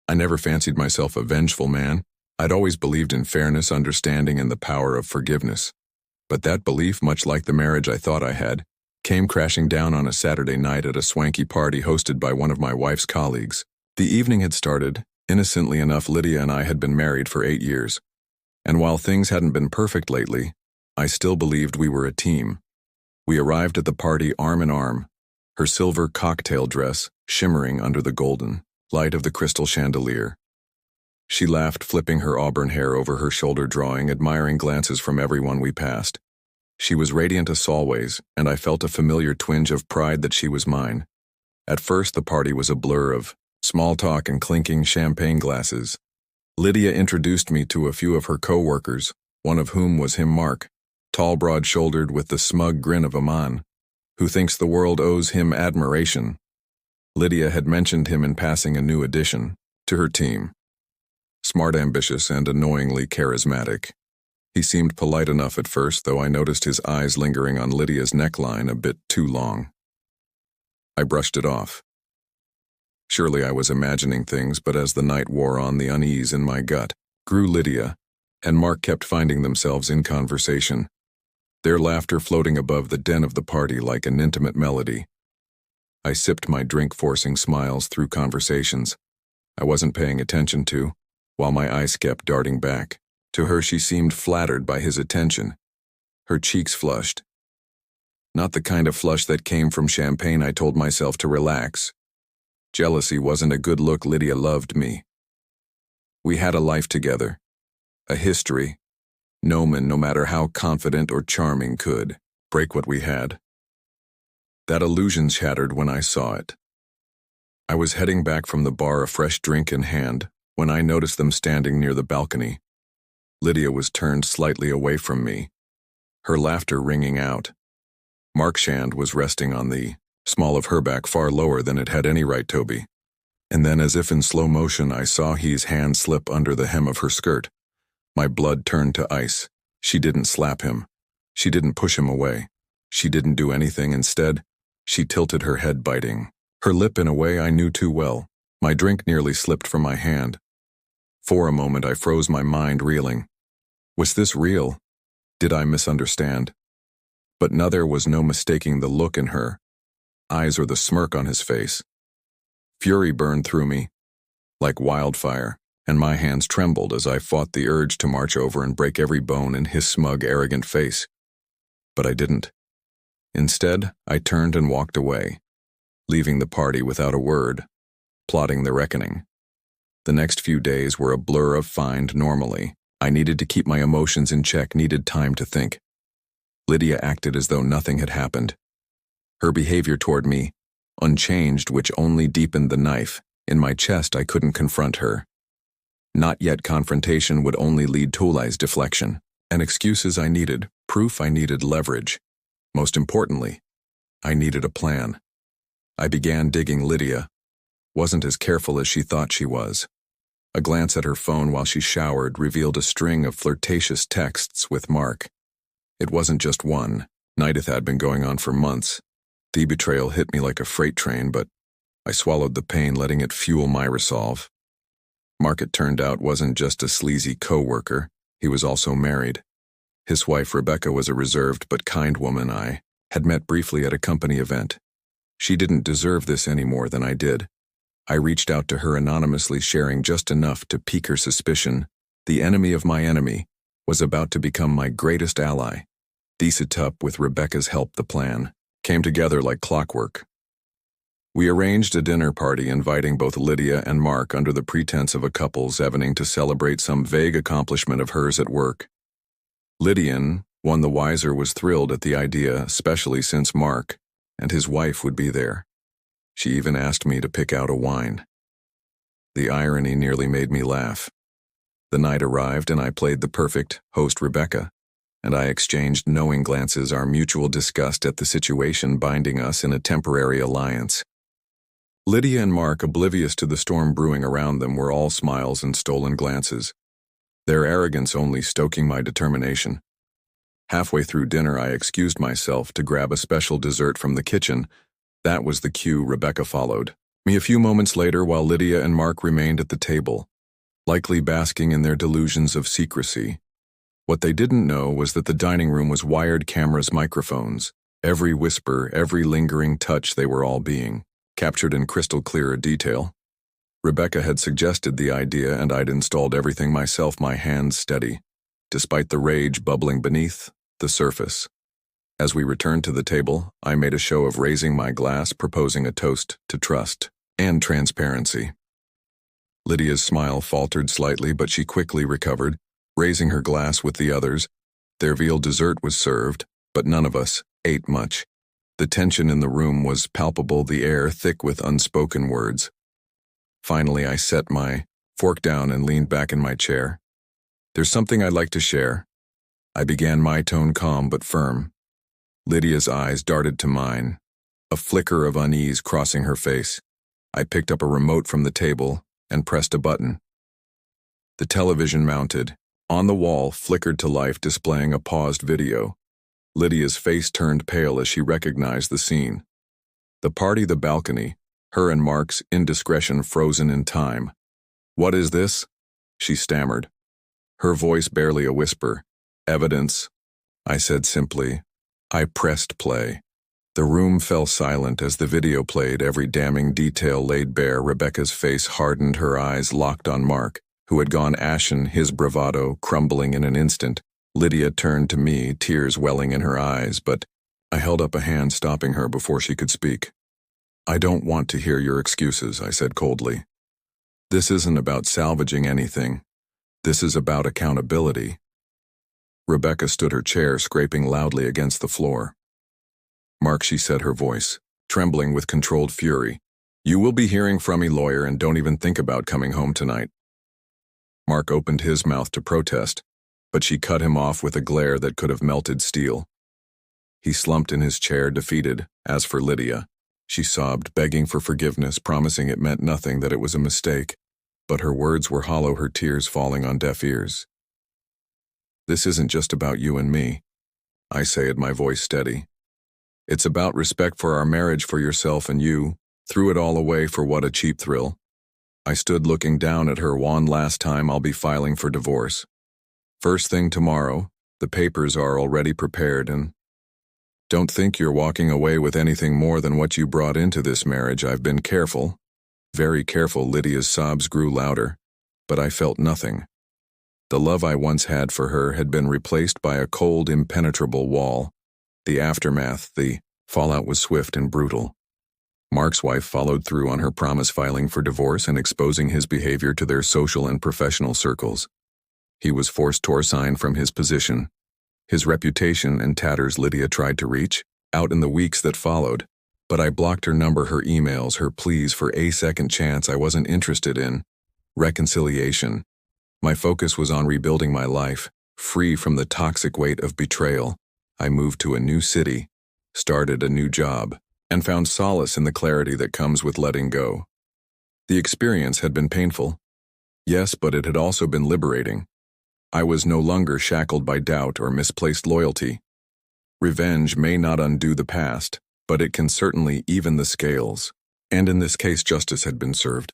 I never fancied myself a vengeful man. I'd always believed in fairness, understanding, and the power of forgiveness. But that belief, much like the marriage I thought I had, came crashing down on a Saturday night at a swanky party hosted by one of my wife's colleagues. The evening had started. Innocently enough, Lydia and I had been married for 8 years. And while things hadn't been perfect lately, I still believed we were a team. We arrived at the party arm in arm, her silver cocktail dress shimmering under the golden light of the crystal chandelier. She laughed, flipping her auburn hair over her shoulder, drawing admiring glances from everyone we passed. She was radiant as always, and I felt a familiar twinge of pride that she was mine. At first, the party was a blur of small talk and clinking champagne glasses. Lydia introduced me to a few of her co-workers, one of whom was him, Mark, tall, broad-shouldered with the smug grin of a man who thinks the world owes him admiration. Lydia had mentioned him in passing, a new addition to her team. Smart, ambitious, and annoyingly charismatic. He seemed polite enough at first, though I noticed his eyes lingering on Lydia's neckline a bit too long. I brushed it off. Surely I was imagining things, but as the night wore on, the unease in my gut grew. Lydia and Mark kept finding themselves in conversation, their laughter floating above the din of the party like an intimate melody. I sipped my drink, forcing smiles through conversations I wasn't paying attention to, while my eyes kept darting back. To her, she seemed flattered by his attention. Her cheeks flushed. Not the kind of flush that came from champagne. I told myself to relax. Jealousy wasn't a good look. Lydia loved me. We had a life together, a history. No man, no matter how confident or charming, could break what we had. That illusion shattered when I saw it. I was heading back from the bar, a fresh drink in hand, when I noticed them standing near the balcony. Lydia was turned slightly away from me, her laughter ringing out. Mark's hand was resting on the small of her back, far lower than it had any right to be. And then, as if in slow motion, I saw his hand slip under the hem of her skirt. My blood turned to ice. She didn't slap him. She didn't push him away. She didn't do anything. Instead, she tilted her head, biting her lip in a way I knew too well. My drink nearly slipped from my hand. For a moment, I froze, my mind reeling. Was this real? Did I misunderstand? But no, there was no mistaking the look in her eyes or the smirk on his face. Fury burned through me like wildfire, and my hands trembled as I fought the urge to march over and break every bone in his smug, arrogant face. But I didn't. Instead, I turned and walked away, leaving the party without a word, plotting the reckoning. The next few days were a blur of find normally. I needed to keep my emotions in check, needed time to think. Lydia acted as though nothing had happened. Her behavior toward me, unchanged, which only deepened the knife in my chest. I couldn't confront her. Not yet. Confrontation would only lead to lies, deflection, and excuses. I needed proof. I needed leverage. Most importantly, I needed a plan. I began digging. Lydia wasn't as careful as she thought she was. A glance at her phone while she showered revealed a string of flirtatious texts with Mark. It wasn't just one night, it had been going on for months. The betrayal hit me like a freight train, but I swallowed the pain, letting it fuel my resolve. Mark, it turned out, wasn't just a sleazy co-worker. He was also married. His wife, Rebecca, was a reserved but kind woman I had met briefly at a company event. She didn't deserve this any more than I did. I reached out to her anonymously, sharing just enough to pique her suspicion. The enemy of my enemy was about to become my greatest ally. The setup, with Rebecca's help, the plan came together like clockwork. We arranged a dinner party inviting both Lydia and Mark under the pretense of a couple's evening to celebrate some vague accomplishment of hers at work. Lydia, one the wiser, was thrilled at the idea, especially since Mark and his wife would be there. She even asked me to pick out a wine. The irony nearly made me laugh. The night arrived and I played the perfect host, Rebecca, and I exchanged knowing glances, our mutual disgust at the situation binding us in a temporary alliance. Lydia and Mark, oblivious to the storm brewing around them, were all smiles and stolen glances, their arrogance only stoking my determination. Halfway through dinner, I excused myself to grab a special dessert from the kitchen. That was the cue. Rebecca followed, Me a few moments later while Lydia and Mark remained at the table, likely basking in their delusions of secrecy. What they didn't know was that the dining room was wired cameras, microphones. Every whisper, every lingering touch, they were all being captured in crystal clear detail. Rebecca had suggested the idea and I'd installed everything myself, my hands steady, despite the rage bubbling beneath the surface. As we returned to the table, I made a show of raising my glass, proposing a toast to trust and transparency. Lydia's smile faltered slightly, but she quickly recovered, raising her glass with the others. Their veal dessert was served, but none of us ate much. The tension in the room was palpable, the air thick with unspoken words. Finally, I set my fork down and leaned back in my chair. There's something I'd like to share. I began, my tone calm but firm. Lydia's eyes darted to mine, a flicker of unease crossing her face. I picked up a remote from the table and pressed a button. The television mounted on the wall flickered to life, displaying a paused video. Lydia's face turned pale as she recognized the scene. The party, the balcony, her and Mark's indiscretion frozen in time. "What is this?" she stammered, her voice barely a whisper. "Evidence," I said simply. I pressed play. The room fell silent as the video played, every damning detail laid bare. Rebecca's face hardened, her eyes locked on Mark, who had gone ashen, his bravado crumbling in an instant. Lydia turned to me, tears welling in her eyes, but I held up a hand, stopping her before she could speak. "I don't want to hear your excuses," I said coldly. "This isn't about salvaging anything. This is about accountability." Rebecca stood her chair, scraping loudly against the floor. "Mark," she said, her voice trembling with controlled fury, "you will be hearing from me, lawyer, and don't even think about coming home tonight." Mark opened his mouth to protest, but she cut him off with a glare that could have melted steel. He slumped in his chair, defeated. As for Lydia, she sobbed, begging for forgiveness, promising it meant nothing, that it was a mistake. But her words were hollow, her tears falling on deaf ears. "This isn't just about you and me," I said, my voice steady. "It's about respect for our marriage, for yourself, and you threw it all away for what, a cheap thrill?" I stood looking down at her. "One last time, I'll be filing for divorce. First thing tomorrow. The papers are already prepared, and don't think you're walking away with anything more than what you brought into this marriage. I've been careful, very careful." Lydia's sobs grew louder, but I felt nothing. The love I once had for her had been replaced by a cold, impenetrable wall. The aftermath, the fallout, was swift and brutal. Mark's wife followed through on her promise, filing for divorce and exposing his behavior to their social and professional circles. He was forced to resign from his position. His reputation in tatters. Lydia tried to reach out in the weeks that followed, but I blocked her number, her emails, her pleas for a second chance. I wasn't interested in reconciliation. My focus was on rebuilding my life, free from the toxic weight of betrayal. I moved to a new city, started a new job, and found solace in the clarity that comes with letting go. The experience had been painful, yes, but it had also been liberating. I was no longer shackled by doubt or misplaced loyalty. Revenge may not undo the past, but it can certainly even the scales. And in this case, justice had been served.